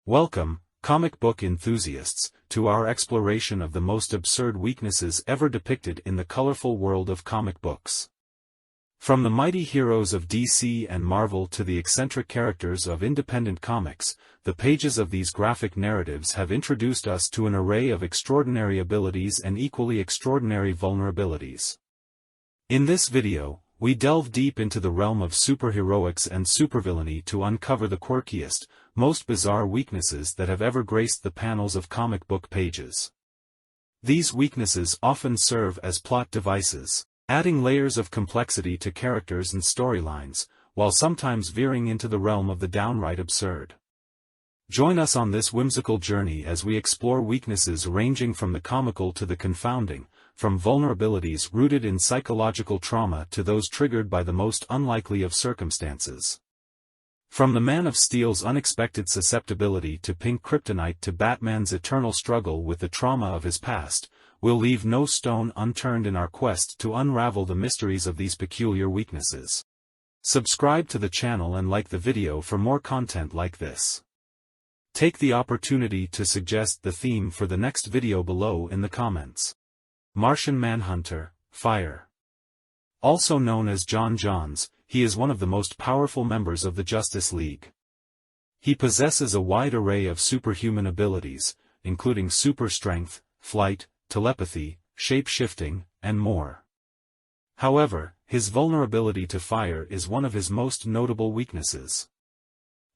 Welcome, comic book enthusiasts, to our exploration of the most absurd weaknesses ever depicted in the colorful world of comic books. From the mighty heroes of DC and Marvel to the eccentric characters of independent comics, the pages of these graphic narratives have introduced us to an array of extraordinary abilities and equally extraordinary vulnerabilities. In this video, we delve deep into the realm of superheroics and supervillainy to uncover the quirkiest, most bizarre weaknesses that have ever graced the panels of comic book pages. These weaknesses often serve as plot devices, adding layers of complexity to characters and storylines, while sometimes veering into the realm of the downright absurd. Join us on this whimsical journey as we explore weaknesses ranging from the comical to the confounding, from vulnerabilities rooted in psychological trauma to those triggered by the most unlikely of circumstances. From the Man of Steel's unexpected susceptibility to pink kryptonite to Batman's eternal struggle with the trauma of his past, we'll leave no stone unturned in our quest to unravel the mysteries of these peculiar weaknesses. Subscribe to the channel and like the video for more content like this. Take the opportunity to suggest the theme for the next video below in the comments. Martian Manhunter, Fire. Also known as John Johns, he is one of the most powerful members of the Justice League. He possesses a wide array of superhuman abilities, including super strength, flight, telepathy, shape-shifting, and more. However, his vulnerability to fire is one of his most notable weaknesses.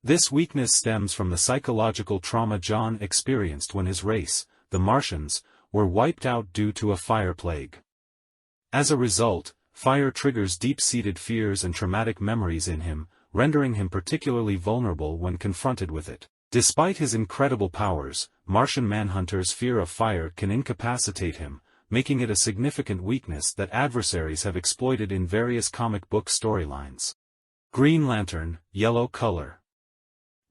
This weakness stems from the psychological trauma John experienced when his race, the Martians, were wiped out due to a fire plague. As a result, fire triggers deep-seated fears and traumatic memories in him, rendering him particularly vulnerable when confronted with it. Despite his incredible powers, Martian Manhunter's fear of fire can incapacitate him, making it a significant weakness that adversaries have exploited in various comic book storylines. Green Lantern, Yellow Color.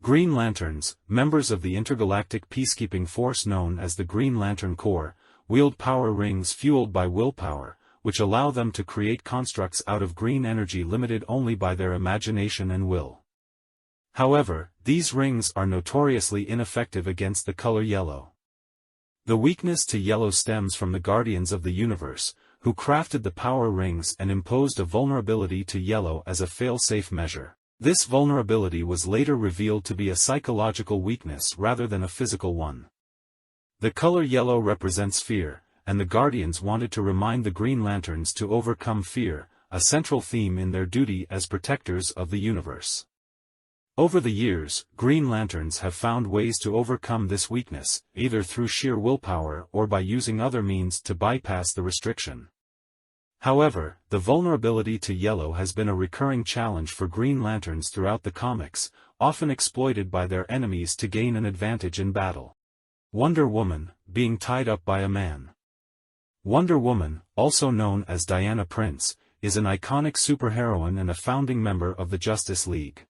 Green Lanterns, members of the intergalactic peacekeeping force known as the Green Lantern Corps, wield power rings fueled by willpower, which allow them to create constructs out of green energy limited only by their imagination and will. However, these rings are notoriously ineffective against the color yellow. The weakness to yellow stems from the Guardians of the Universe, who crafted the power rings and imposed a vulnerability to yellow as a fail-safe measure. This vulnerability was later revealed to be a psychological weakness rather than a physical one. The color yellow represents fear, and the Guardians wanted to remind the Green Lanterns to overcome fear, a central theme in their duty as protectors of the universe. Over the years, Green Lanterns have found ways to overcome this weakness, either through sheer willpower or by using other means to bypass the restriction. However, the vulnerability to yellow has been a recurring challenge for Green Lanterns throughout the comics, often exploited by their enemies to gain an advantage in battle. Wonder Woman, being tied up by a man. Wonder Woman, also known as Diana Prince, is an iconic superheroine and a founding member of the Justice League.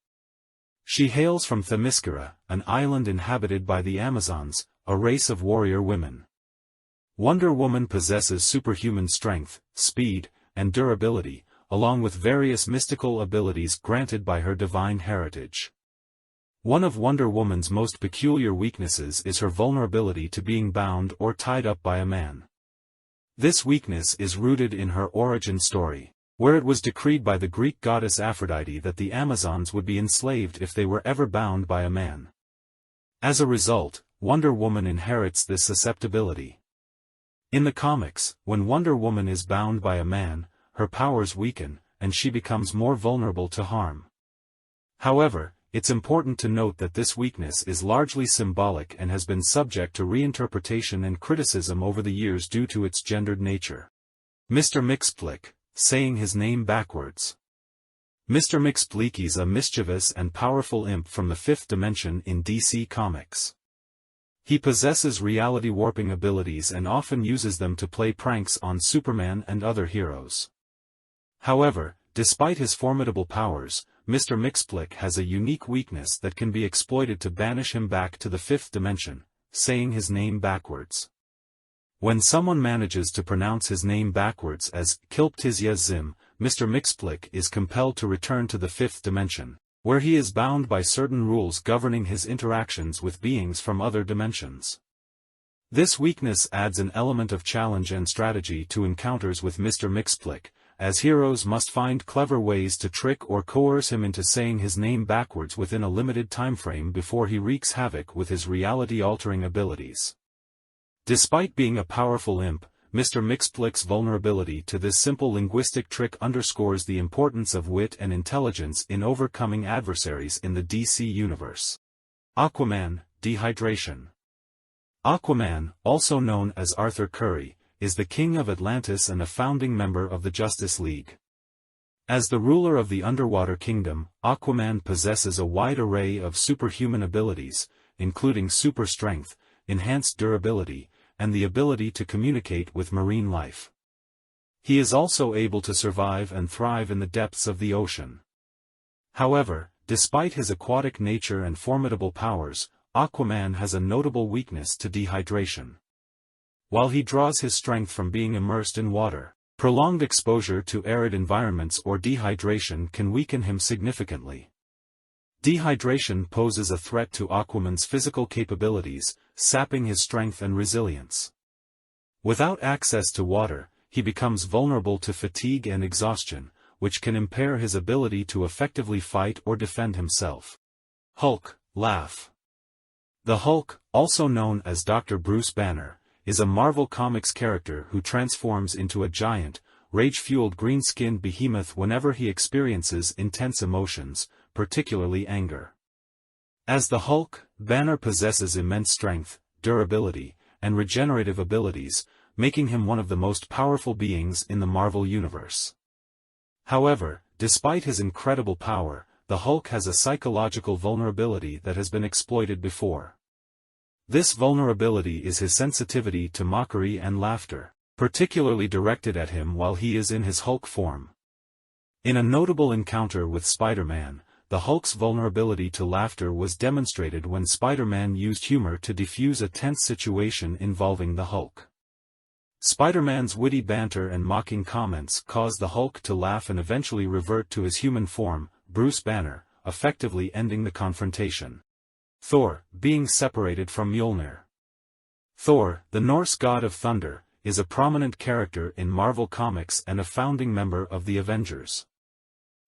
She hails from Themyscira, an island inhabited by the Amazons, a race of warrior women. Wonder Woman possesses superhuman strength, speed, and durability, along with various mystical abilities granted by her divine heritage. One of Wonder Woman's most peculiar weaknesses is her vulnerability to being bound or tied up by a man. This weakness is rooted in her origin story, where it was decreed by the Greek goddess Aphrodite that the Amazons would be enslaved if they were ever bound by a man. As a result, Wonder Woman inherits this susceptibility. In the comics, when Wonder Woman is bound by a man, her powers weaken, and she becomes more vulnerable to harm. However, it's important to note that this weakness is largely symbolic and has been subject to reinterpretation and criticism over the years due to its gendered nature. Mr. Mxyzptlk, saying his name backwards. Mr. Mxyzptlk is a mischievous and powerful imp from the fifth dimension in DC Comics. He possesses reality-warping abilities and often uses them to play pranks on Superman and other heroes. However, despite his formidable powers, Mr. Mxyzptlk has a unique weakness that can be exploited to banish him back to the fifth dimension, saying his name backwards. When someone manages to pronounce his name backwards as Kilptizya Zim, Mr. Mxyzptlk is compelled to return to the fifth dimension. where he is bound by certain rules governing his interactions with beings from other dimensions. This weakness adds an element of challenge and strategy to encounters with Mr. Mxyzptlk, as heroes must find clever ways to trick or coerce him into saying his name backwards within a limited timeframe before he wreaks havoc with his reality-altering abilities. Despite being a powerful imp, Mr. Mxyzptlk's vulnerability to this simple linguistic trick underscores the importance of wit and intelligence in overcoming adversaries in the DC universe. Aquaman, dehydration. Aquaman, also known as Arthur Curry, is the king of Atlantis and a founding member of the Justice League. As the ruler of the underwater kingdom, Aquaman possesses a wide array of superhuman abilities, including super strength, enhanced durability, and the ability to communicate with marine life. He is also able to survive and thrive in the depths of the ocean. However, despite his aquatic nature and formidable powers, Aquaman has a notable weakness to dehydration. While he draws his strength from being immersed in water, prolonged exposure to arid environments or dehydration can weaken him significantly. Dehydration poses a threat to Aquaman's physical capabilities, sapping his strength and resilience. Without access to water, he becomes vulnerable to fatigue and exhaustion, which can impair his ability to effectively fight or defend himself. Hulk, laugh. The Hulk, also known as Dr. Bruce Banner, is a Marvel Comics character who transforms into a giant, rage-fueled green-skinned behemoth whenever he experiences intense emotions, particularly anger. As the Hulk, Banner possesses immense strength, durability, and regenerative abilities, making him one of the most powerful beings in the Marvel Universe. However, despite his incredible power, the Hulk has a psychological vulnerability that has been exploited before. This vulnerability is his sensitivity to mockery and laughter, particularly directed at him while he is in his Hulk form. In a notable encounter with Spider-Man, the Hulk's vulnerability to laughter was demonstrated when Spider-Man used humor to defuse a tense situation involving the Hulk. Spider-Man's witty banter and mocking comments caused the Hulk to laugh and eventually revert to his human form, Bruce Banner, effectively ending the confrontation. Thor, being separated from Mjolnir. Thor, the Norse god of thunder, is a prominent character in Marvel Comics and a founding member of the Avengers.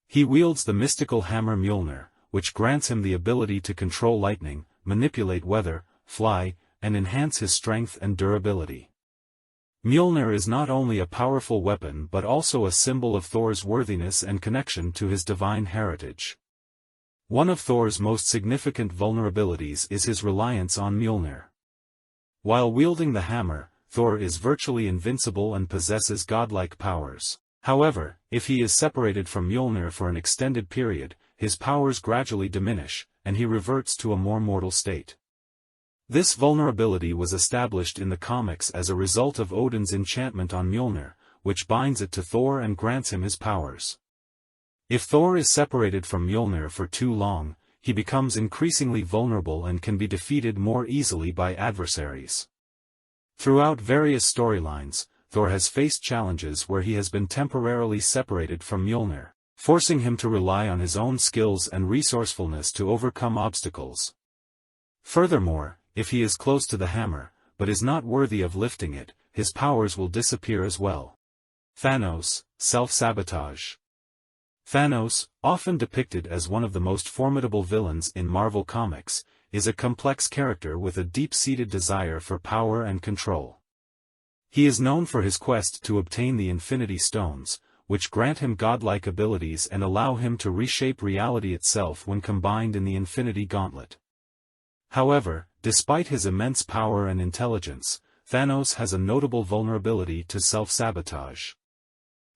He wields the mystical hammer Mjolnir, which grants him the ability to control lightning, manipulate weather, fly, and enhance his strength and durability. Mjolnir is not only a powerful weapon but also a symbol of Thor's worthiness and connection to his divine heritage. One of Thor's most significant vulnerabilities is his reliance on Mjolnir. While wielding the hammer, Thor is virtually invincible and possesses godlike powers. However, if he is separated from Mjolnir for an extended period, his powers gradually diminish, and he reverts to a more mortal state. This vulnerability was established in the comics as a result of Odin's enchantment on Mjolnir, which binds it to Thor and grants him his powers. If Thor is separated from Mjolnir for too long, he becomes increasingly vulnerable and can be defeated more easily by adversaries. Throughout various storylines, Thor has faced challenges where he has been temporarily separated from Mjolnir, forcing him to rely on his own skills and resourcefulness to overcome obstacles. Furthermore, if he is close to the hammer, but is not worthy of lifting it, his powers will disappear as well. Thanos, self-sabotage. Thanos, often depicted as one of the most formidable villains in Marvel Comics, is a complex character with a deep-seated desire for power and control. He is known for his quest to obtain the Infinity Stones, which grant him godlike abilities and allow him to reshape reality itself when combined in the Infinity Gauntlet. However, despite his immense power and intelligence, Thanos has a notable vulnerability to self-sabotage.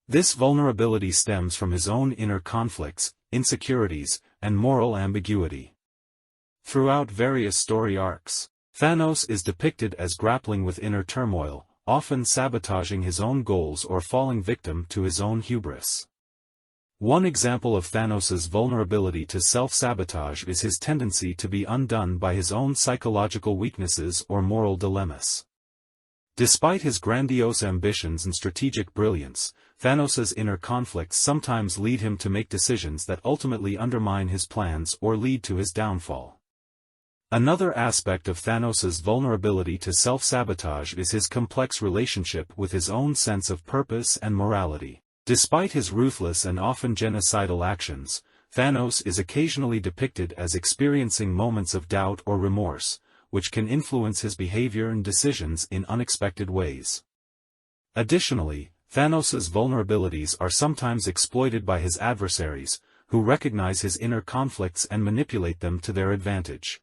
This vulnerability stems from his own inner conflicts, insecurities, and moral ambiguity. Throughout various story arcs, Thanos is depicted as grappling with inner turmoil, often sabotaging his own goals or falling victim to his own hubris. One example of Thanos' vulnerability to self-sabotage is his tendency to be undone by his own psychological weaknesses or moral dilemmas. Despite his grandiose ambitions and strategic brilliance, Thanos' inner conflicts sometimes lead him to make decisions that ultimately undermine his plans or lead to his downfall. Another aspect of Thanos' vulnerability to self-sabotage is his complex relationship with his own sense of purpose and morality. Despite his ruthless and often genocidal actions, Thanos is occasionally depicted as experiencing moments of doubt or remorse, which can influence his behavior and decisions in unexpected ways. Additionally, Thanos' vulnerabilities are sometimes exploited by his adversaries, who recognize his inner conflicts and manipulate them to their advantage.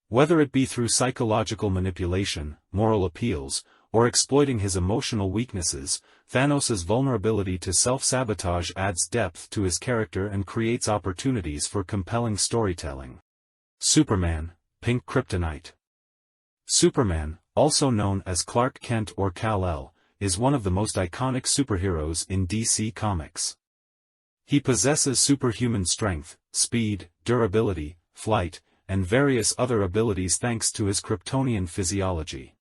Whether it be through psychological manipulation, moral appeals, or exploiting his emotional weaknesses, Thanos' vulnerability to self-sabotage adds depth to his character and creates opportunities for compelling storytelling. Superman, Pink Kryptonite. Superman, also known as Clark Kent or Kal-El, is one of the most iconic superheroes in DC Comics. He possesses superhuman strength, speed, durability, flight, and various other abilities thanks to his Kryptonian physiology.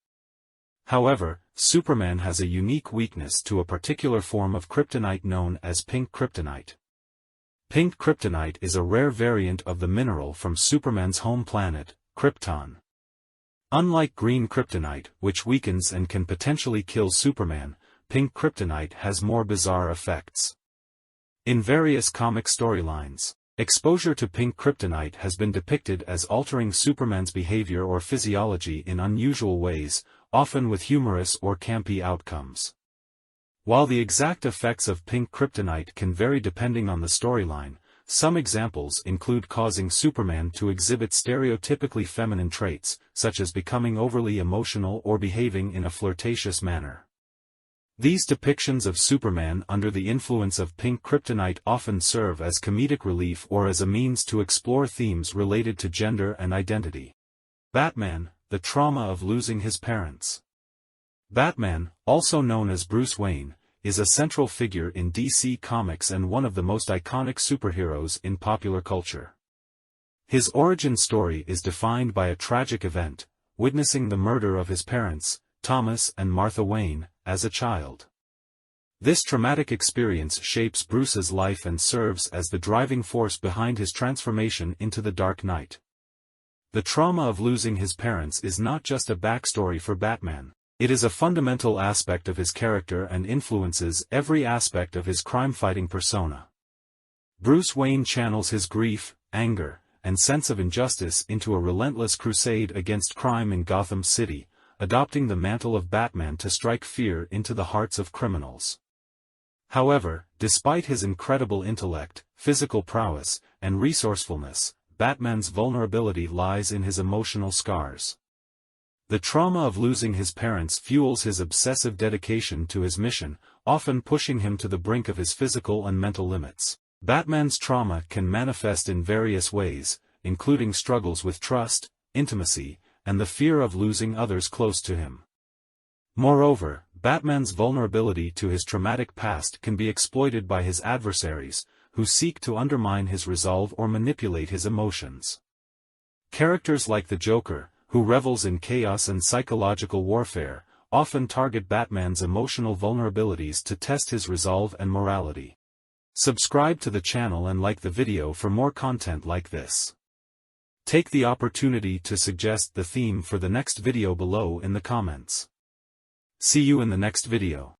However, Superman has a unique weakness to a particular form of kryptonite known as pink kryptonite. Pink kryptonite is a rare variant of the mineral from Superman's home planet, Krypton. Unlike green kryptonite, which weakens and can potentially kill Superman, pink kryptonite has more bizarre effects. In various comic storylines, exposure to pink kryptonite has been depicted as altering Superman's behavior or physiology in unusual ways, often with humorous or campy outcomes. While the exact effects of pink kryptonite can vary depending on the storyline, some examples include causing Superman to exhibit stereotypically feminine traits, such as becoming overly emotional or behaving in a flirtatious manner. These depictions of Superman under the influence of pink kryptonite often serve as comedic relief or as a means to explore themes related to gender and identity. Batman, the trauma of losing his parents. Batman, also known as Bruce Wayne, is a central figure in DC Comics and one of the most iconic superheroes in popular culture. His origin story is defined by a tragic event, witnessing the murder of his parents, Thomas and Martha Wayne, as a child. This traumatic experience shapes Bruce's life and serves as the driving force behind his transformation into the Dark Knight. The trauma of losing his parents is not just a backstory for Batman, it is a fundamental aspect of his character and influences every aspect of his crime-fighting persona. Bruce Wayne channels his grief, anger, and sense of injustice into a relentless crusade against crime in Gotham City, adopting the mantle of Batman to strike fear into the hearts of criminals. However, despite his incredible intellect, physical prowess, and resourcefulness, Batman's vulnerability lies in his emotional scars. The trauma of losing his parents fuels his obsessive dedication to his mission, often pushing him to the brink of his physical and mental limits. Batman's trauma can manifest in various ways, including struggles with trust, intimacy, and the fear of losing others close to him. Moreover, Batman's vulnerability to his traumatic past can be exploited by his adversaries, who seek to undermine his resolve or manipulate his emotions. Characters like the Joker, who revels in chaos and psychological warfare, often target Batman's emotional vulnerabilities to test his resolve and morality. Subscribe to the channel and like the video for more content like this. Take the opportunity to suggest the theme for the next video below in the comments. See you in the next video.